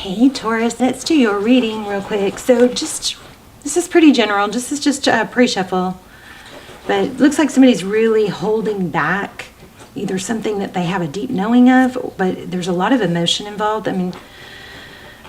Hey Taurus, let's do your reading real quick. So this is pretty general. This is just a pre-shuffle. But it looks like somebody's really holding back either something that they have a deep knowing of, but there's a lot of emotion involved. I mean,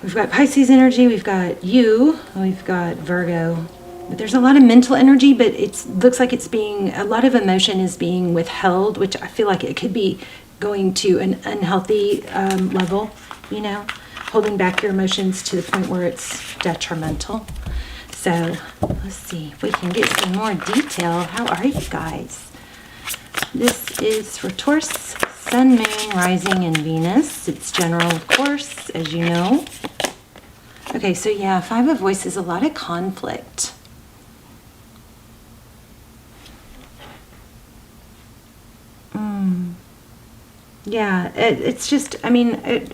we've got Pisces energy, we've got you, we've got Virgo. But there's a lot of mental energy, but it looks like a lot of emotion is being withheld, which I feel like it could be going to an unhealthy level, you know, holding back your emotions to the point where it's detrimental. So let's see if we can get some more detail. How are you guys? This is for Taurus, Sun, Moon, Rising, and Venus. It's general, of course, as you know. Okay, so yeah, Five of Voices, a lot of conflict. Yeah, it's just, I mean, it's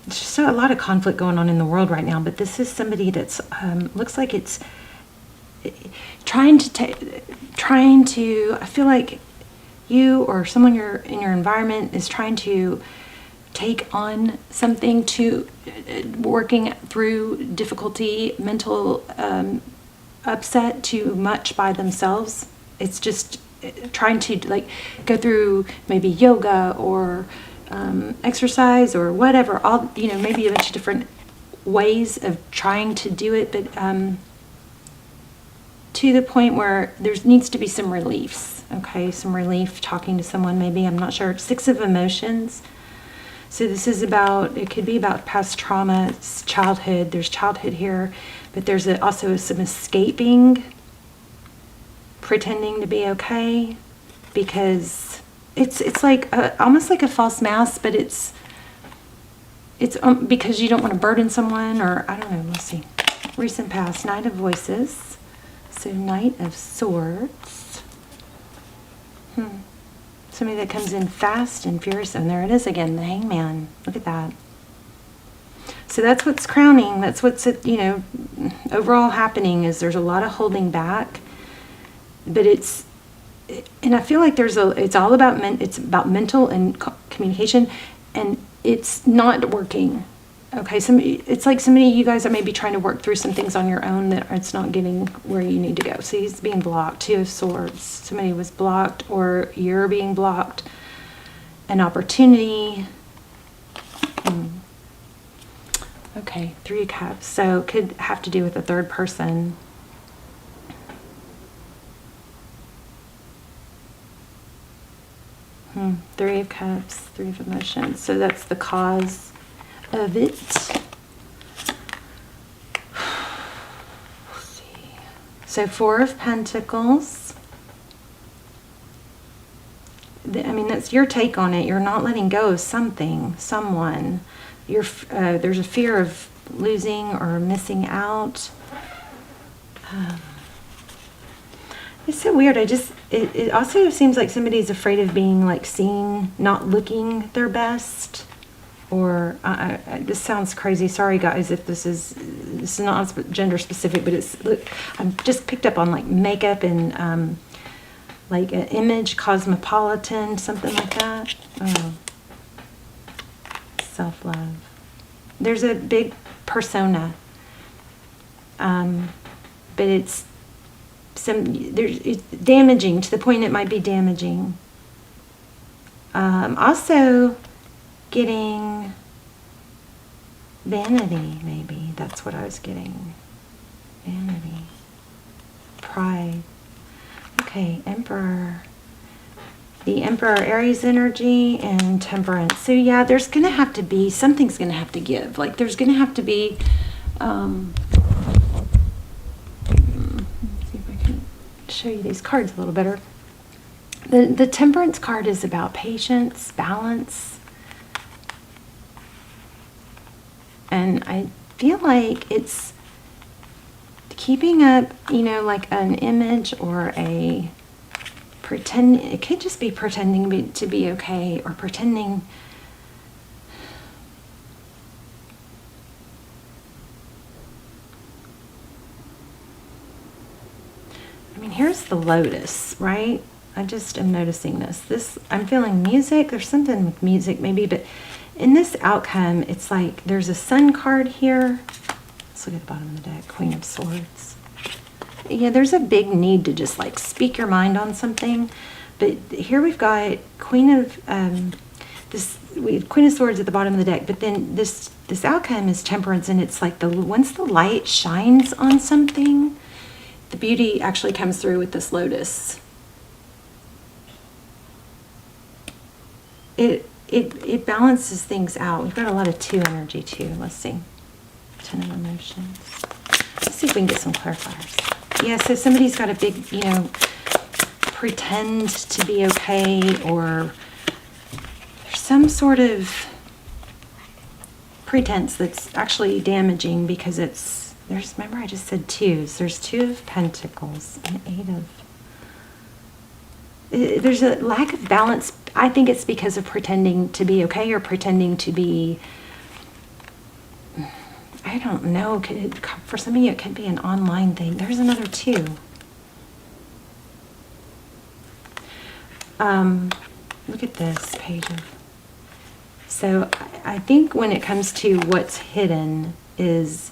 just a lot of conflict going on in the world right now, but this is somebody that's, looks like it's trying to, I feel like you or someone in your environment is trying to take on something working through difficulty, mental upset too much by themselves. It's just trying to like go through maybe yoga or exercise or whatever, all, you know, maybe a bunch of different ways of trying to do it, but to the point where there needs to be some reliefs. Okay, some relief, talking to someone maybe, I'm not sure. Six of Emotions. So this is about, it could be about past trauma, childhood. There's childhood here, but there's also some escaping, pretending to be okay, because it's like almost like a false mask, but it's because you don't want to burden someone, or I don't know. Let's see. Recent past, Knight of Voices. So Knight of Swords. Somebody that comes in fast and furious, and there it is again, the Hangman. Look at that. So that's what's crowning. That's what's, you know, overall happening is there's a lot of holding back. But and I feel like it's all about it's about mental and communication, and it's not working. Okay, it's like you guys are maybe trying to work through some things on your own that it's not getting where you need to go. So he's being blocked. Two of Swords. Somebody was blocked, or you're being blocked. An opportunity. Okay, Three of Cups. So it could have to do with a third person. Three of Cups, Three of Emotions. So that's the cause of it. Let's see. So Four of Pentacles. I mean, that's your take on it. You're not letting go of something, someone. There's a fear of losing or missing out. It's so weird. It also seems like somebody's afraid of being like seen not looking their best, or this sounds crazy. Sorry guys if this is not gender specific, but I've just picked up on like makeup and like an image, cosmopolitan, something like that. Oh. Self-love. There's a big persona, but it's damaging to the point it might be damaging. Also getting vanity, maybe. That's what I was getting. Vanity. Pride. Okay, Emperor. The Emperor, Aries energy, and Temperance. So yeah, there's going to have to be, something's going to have to give. Like there's going to have to be, show you these cards a little better. The Temperance card is about patience, balance, and I feel like it's keeping up, you know, like an image or a pretend. It could just be pretending to be okay, or pretending. I mean, here's the Lotus, right? I just am noticing this. I'm feeling music. There's something with music maybe, but in this outcome, it's like there's a Sun card here. Let's look at the bottom of the deck, Queen of Swords. Yeah, there's a big need to just like speak your mind on something. But here we've got Queen of Queen of Swords at the bottom of the deck. But then this outcome is Temperance, and it's like once the light shines on something, the beauty actually comes through with this Lotus. It balances things out. We've got a lot of 2 energy too. Let's see. 10 of Emotions. Let's see if we can get some clarifiers. Yeah, so somebody's got a big, pretend to be okay, or there's some sort of pretense that's actually damaging because remember I just said 2s. There's 2 of Pentacles and 8 of... There's a lack of balance. I think it's because of pretending to be okay or pretending to be, I don't know, for some of you it could be an online thing. There's another 2. Look at this page. So I think when it comes to what's hidden is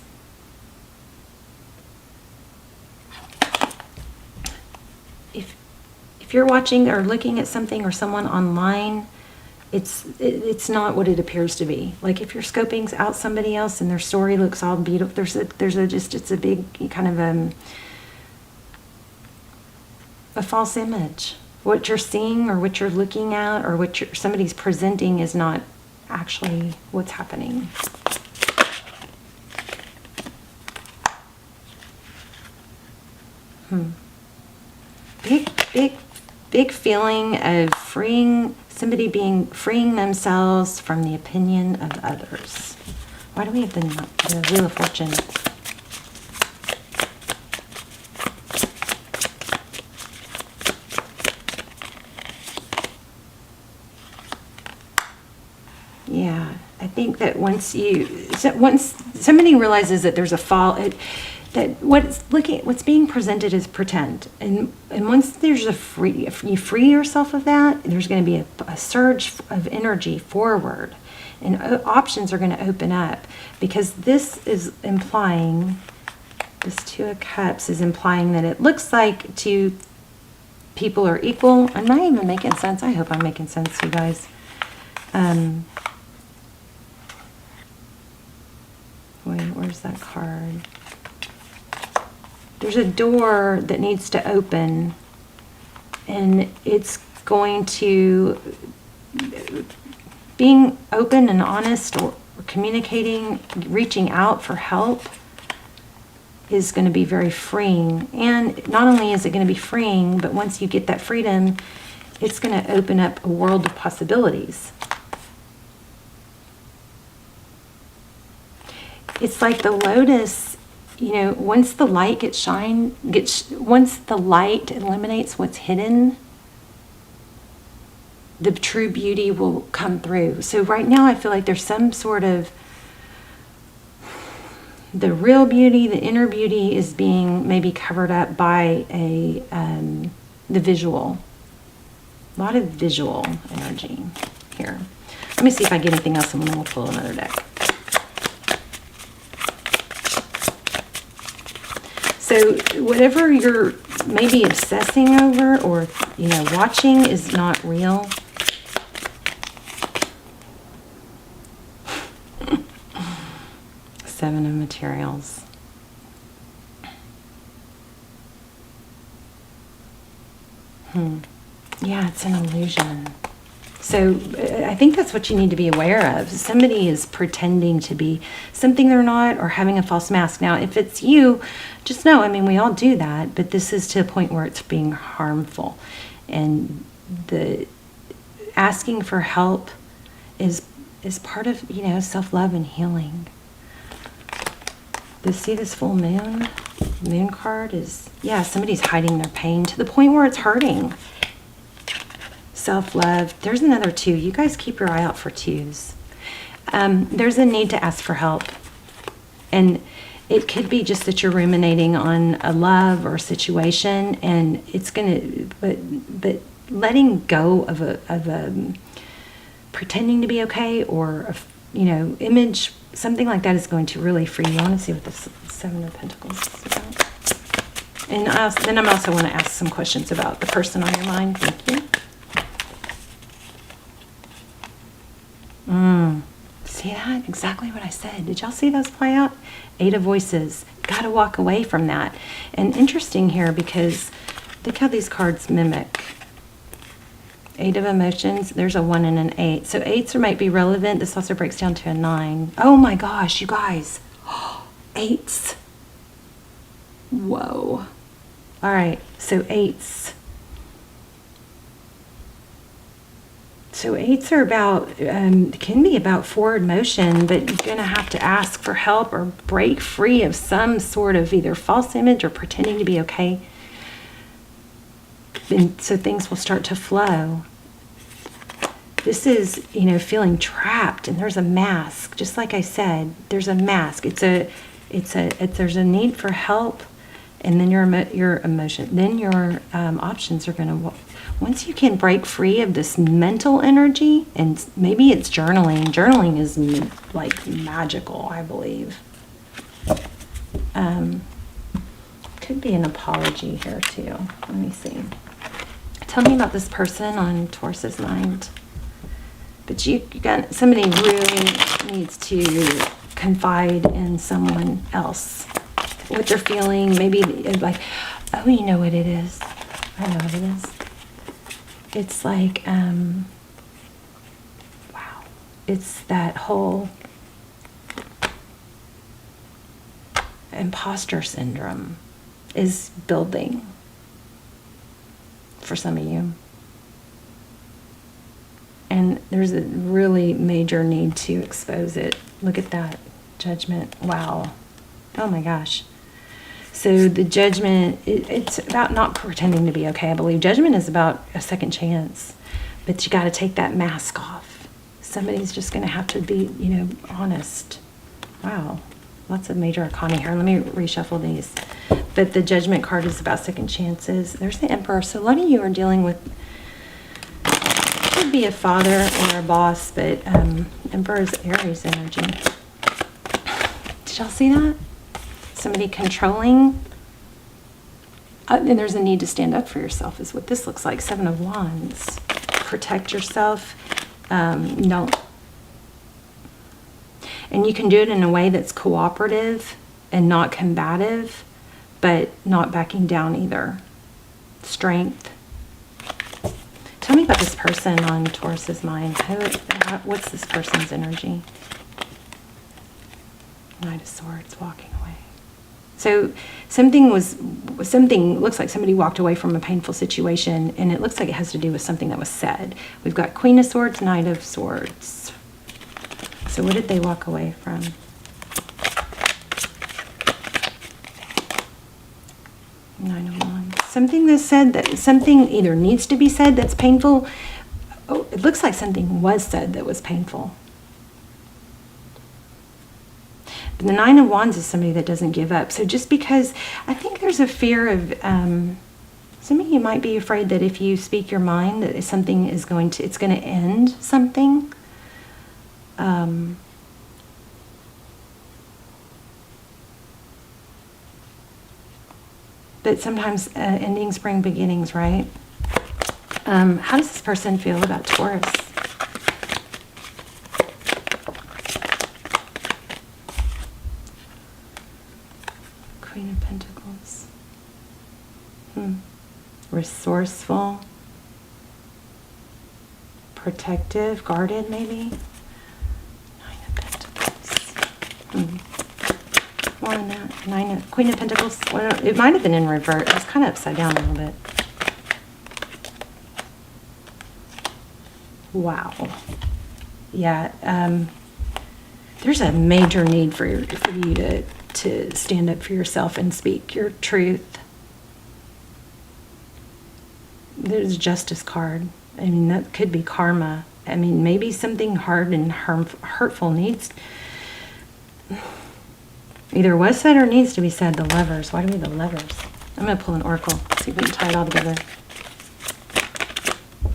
if you're watching or looking at something or someone online, it's not what it appears to be. Like if you're scoping out somebody else and their story looks all beautiful, it's a big kind of a false image. What you're seeing or what you're looking at or what somebody's presenting is not actually what's happening. Big feeling of freeing themselves from the opinion of others. Why do we have the Wheel of Fortune? Yeah, I think that once somebody realizes that there's a fall, that what's being presented is pretend, and once there's you free yourself of that, there's going to be a surge of energy forward, and options are going to open up, because this is implying, this 2 of Cups is implying that it looks like 2 people are equal. I'm not even making sense. I hope I'm making sense, you guys. Wait, where's that card? There's a door that needs to open, and it's going to, being open and honest or communicating, reaching out for help is going to be very freeing. And not only is it going to be freeing, but once you get that freedom, it's going to open up a world of possibilities. It's like the Lotus, once the light once the light eliminates what's hidden, the true beauty will come through. So right now I feel like there's some sort of, the real beauty, the inner beauty is being maybe covered up by the visual. A lot of visual energy here. Let me see if I get anything else, and then we'll pull another deck. So whatever you're maybe obsessing over or, watching is not real. Seven of Materials. Yeah, it's an illusion. So I think that's what you need to be aware of. Somebody is pretending to be something they're not, or having a false mask. Now, if it's you, just know, we all do that, but this is to a point where it's being harmful. And the asking for help is part of, self-love and healing. See this full moon? Moon card is, somebody's hiding their pain to the point where it's hurting. Self-love. There's another 2. You guys keep your eye out for 2s. There's a need to ask for help. And it could be just that you're ruminating on a love or a situation, and it's going to, but letting go of a pretending to be okay, or, image, something like that is going to really free you. I want to see what the Seven of Pentacles is about. And then I also want to ask some questions about the person on your mind. Thank you. See that? Exactly what I said. Did y'all see those play out? Eight of Voices. Got to walk away from that. And interesting here, because look how these cards mimic. Eight of Emotions. There's a 1 and an 8. So 8s might be relevant. This also breaks down to a 9. Oh my gosh, you guys. 8s. Whoa. All right, so 8s. So 8s are about, can be about forward motion, but you're going to have to ask for help or break free of some sort of either false image or pretending to be okay. And so things will start to flow. This is, feeling trapped, and there's a mask. Just like I said, there's a mask. There's a need for help, and then your emotion, then your options are going to. Once you can break free of this mental energy, and maybe it's journaling. Journaling is like magical, I believe. Could be an apology here too. Let me see. Tell me about this person on Taurus's mind. But you got somebody really needs to confide in someone else. What they're feeling, maybe like, oh, you know what it is. I know what it is. It's like, wow. It's that whole imposter syndrome is building for some of you. And there's a really major need to expose it. Look at that. Judgment. Wow. Oh my gosh. So the judgment, it's about not pretending to be okay. I believe judgment is about a second chance. But you got to take that mask off. Somebody's just going to have to be, honest. Wow. Lots of major arcana here. Let me reshuffle these. But the judgment card is about second chances. There's the Emperor. So a lot of you are dealing with, could be a father or a boss, but Emperor is Aries energy. Did y'all see that? Somebody controlling. And there's a need to stand up for yourself is what this looks like. 7 of Wands. Protect yourself. No. And you can do it in a way that's cooperative and not combative, but not backing down either. Strength. Tell me about this person on Taurus's mind. What's this person's energy? Knight of Swords, walking away. So something looks like somebody walked away from a painful situation, and it looks like it has to do with something that was said. We've got Queen of Swords, Knight of Swords. So what did they walk away from? Nine of Wands. Something that's said, that something either needs to be said that's painful. Oh, it looks like something was said that was painful. But the Nine of Wands is somebody that doesn't give up. So just because, I think there's a fear of, some of you might be afraid that if you speak your mind, that something is going to end something. But sometimes endings bring beginnings, right? How does this person feel about Taurus? Queen of Pentacles. Resourceful. Protective, guarded maybe. Nine of Pentacles. Queen of Pentacles. Well, it might have been in reverse. It was kind of upside down a little bit. Wow. Yeah. There's a major need for you to stand up for yourself and speak your truth. There's a Justice card. I mean, that could be karma. I mean, maybe something hard and hurtful needs, either was said or needs to be said. The Lovers. Why do we have the Lovers? I'm going to pull an oracle. See if we can tie it all together.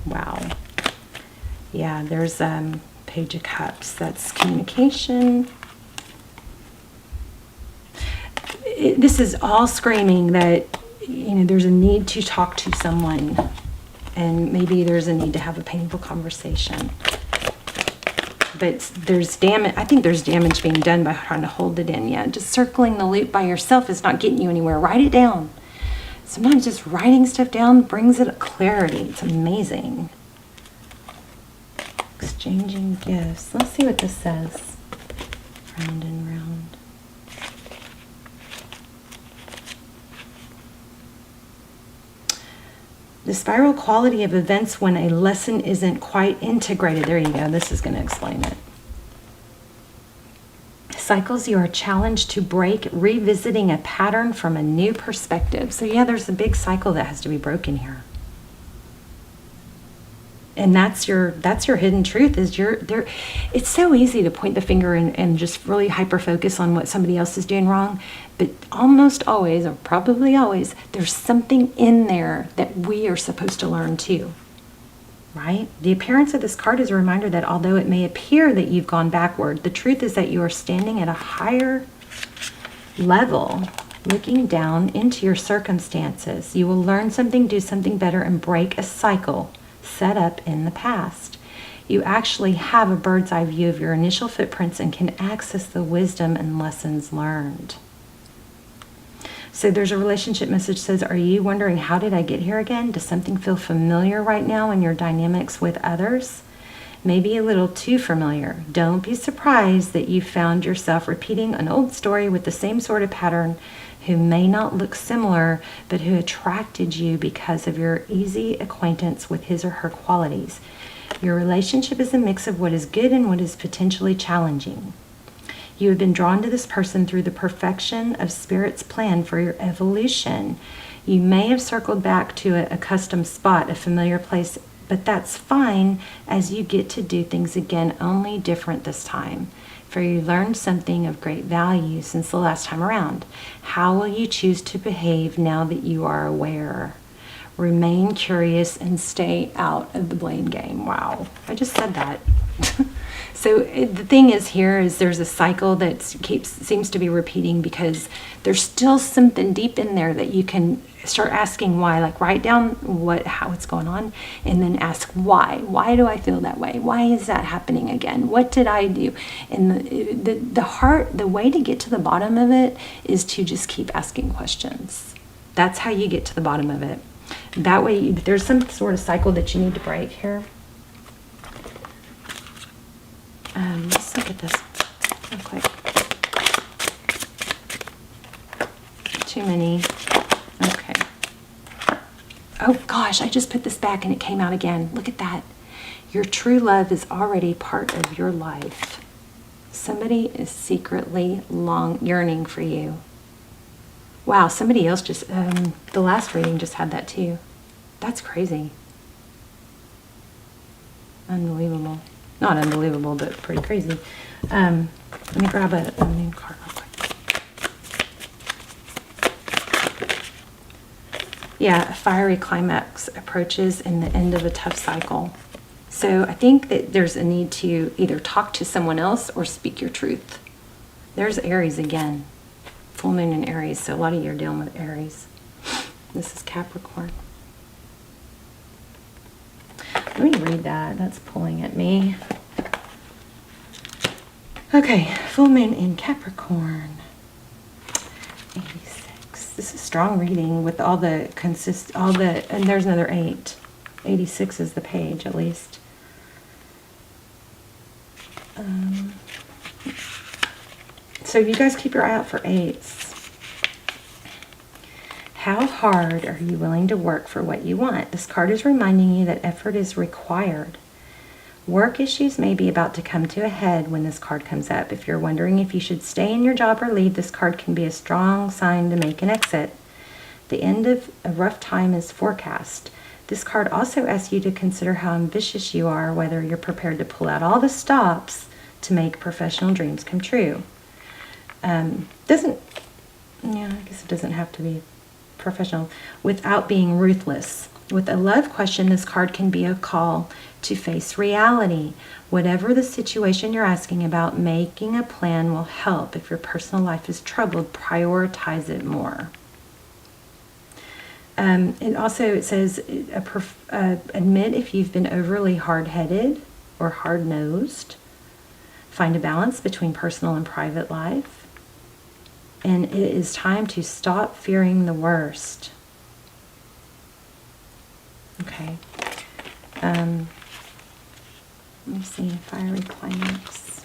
Wow. Yeah, there's Page of Cups. That's communication. This is all screaming that, you know, there's a need to talk to someone, and maybe there's a need to have a painful conversation. But there's damage. I think there's damage being done by trying to hold it in. Yeah, just circling the loop by yourself is not getting you anywhere. Write it down. Sometimes just writing stuff down brings it clarity. It's amazing. Exchanging gifts. Let's see what this says. Round and round. The spiral quality of events when a lesson isn't quite integrated. There you go. This is going to explain it. Cycles you are challenged to break, revisiting a pattern from a new perspective. So yeah, there's a big cycle that has to be broken here. And that's your hidden truth, is there. It's so easy to point the finger and just really hyper focus on what somebody else is doing wrong, but almost always, or probably always, there's something in there that we are supposed to learn too, right? The appearance of this card is a reminder that although it may appear that you've gone backward, the truth is that you are standing at a higher level, looking down into your circumstances. You will learn something, do something better, and break a cycle set up in the past. You actually have a bird's eye view of your initial footprints and can access the wisdom and lessons learned. So there's a relationship message that says, are you wondering, how did I get here again? Does something feel familiar right now in your dynamics with others? Maybe a little too familiar. Don't be surprised that you found yourself repeating an old story with the same sort of pattern, who may not look similar, but who attracted you because of your easy acquaintance with his or her qualities. Your relationship is a mix of what is good and what is potentially challenging. You have been drawn to this person through the perfection of Spirit's plan for your evolution. You may have circled back to a custom spot, a familiar place, but that's fine, as you get to do things again, only different this time. For you learned something of great value since the last time around. How will you choose to behave now that you are aware? Remain curious and stay out of the blame game. Wow, I just said that. So the thing is here is there's a cycle that seems to be repeating, because there's still something deep in there that you can start asking why. Like, write down how it's going on, and then ask why. Why do I feel that way? Why is that happening again? What did I do? And the way to get to the bottom of it is to just keep asking questions. That's how you get to the bottom of it. That way, if there's some sort of cycle that you need to break here. Let's look at this real quick. Too many. Okay. Oh gosh, I just put this back and it came out again. Look at that. Your true love is already part of your life. Somebody is secretly yearning for you. Wow, somebody else just, the last reading just had that too. That's crazy. Unbelievable. Not unbelievable, but pretty crazy. Let me grab a new card real quick. Yeah, a fiery climax approaches in the end of a tough cycle. So I think that there's a need to either talk to someone else or speak your truth. There's Aries again. Full moon in Aries, so a lot of you are dealing with Aries. This is Capricorn. Let me read that. That's pulling at me. Okay, full moon in Capricorn. 86. This is strong reading with all the and there's another 8. 86 is the page, at least. So you guys keep your eye out for 8s. How hard are you willing to work for what you want? This card is reminding you that effort is required. Work issues may be about to come to a head when this card comes up. If you're wondering if you should stay in your job or leave, this card can be a strong sign to make an exit. The end of a rough time is forecast. This card also asks you to consider how ambitious you are, whether you're prepared to pull out all the stops to make professional dreams come true. I guess it doesn't have to be professional, without being ruthless. With a love question, this card can be a call to face reality. Whatever the situation you're asking about, making a plan will help. If your personal life is troubled, prioritize it more. And also it says, admit if you've been overly hard-headed or hard-nosed. Find a balance between personal and private life. And it is time to stop fearing the worst. Okay. Let me see, fiery climax.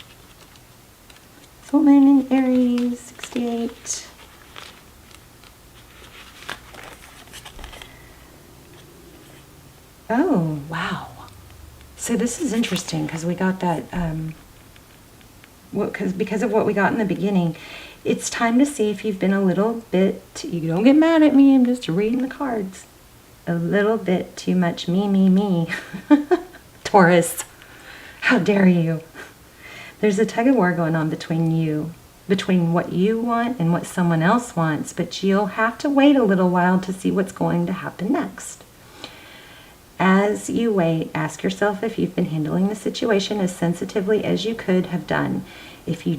Full moon in Aries, 68. Oh, wow. So this is interesting because we got that, because of what we got in the beginning. It's time to see if you've been a little bit, you don't get mad at me, I'm just reading the cards. A little bit too much me. Taurus, how dare you? There's a tug of war going on between what you want and what someone else wants, but you'll have to wait a little while to see what's going to happen next. As you wait, ask yourself if you've been handling the situation as sensitively as you could have done. If you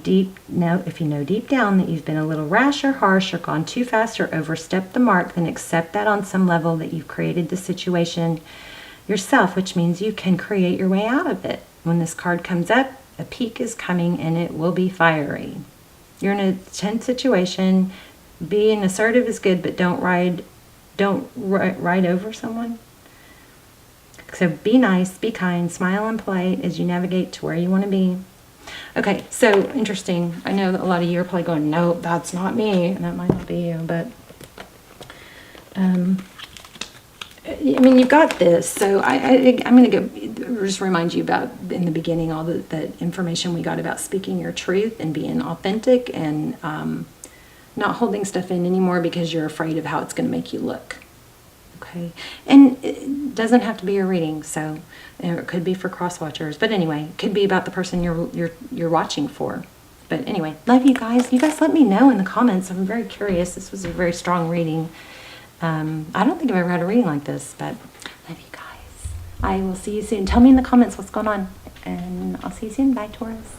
know deep down that you've been a little rash or harsh or gone too fast or overstepped the mark, then accept that on some level that you've created the situation yourself, which means you can create your way out of it. When this card comes up, a peak is coming and it will be fiery. You're in a tense situation. Being assertive is good, but don't ride over someone. So be nice, be kind, smile and polite as you navigate to where you want to be. Okay, so interesting. I know that a lot of you are probably going, no, that's not me, and that might not be you, but I mean, you've got this. So I'm going to go just remind you about in the beginning all the information we got about speaking your truth and being authentic and not holding stuff in anymore because you're afraid of how it's going to make you look. Okay, and it doesn't have to be your reading, so it could be for cross watchers. But anyway, it could be about the person you're watching for. But anyway, love you guys. You guys let me know in the comments. I'm very curious. This was a very strong reading. I don't think I've ever had a reading like this, but love you guys. I will see you soon. Tell me in the comments what's going on, and I'll see you soon. Bye, Taurus.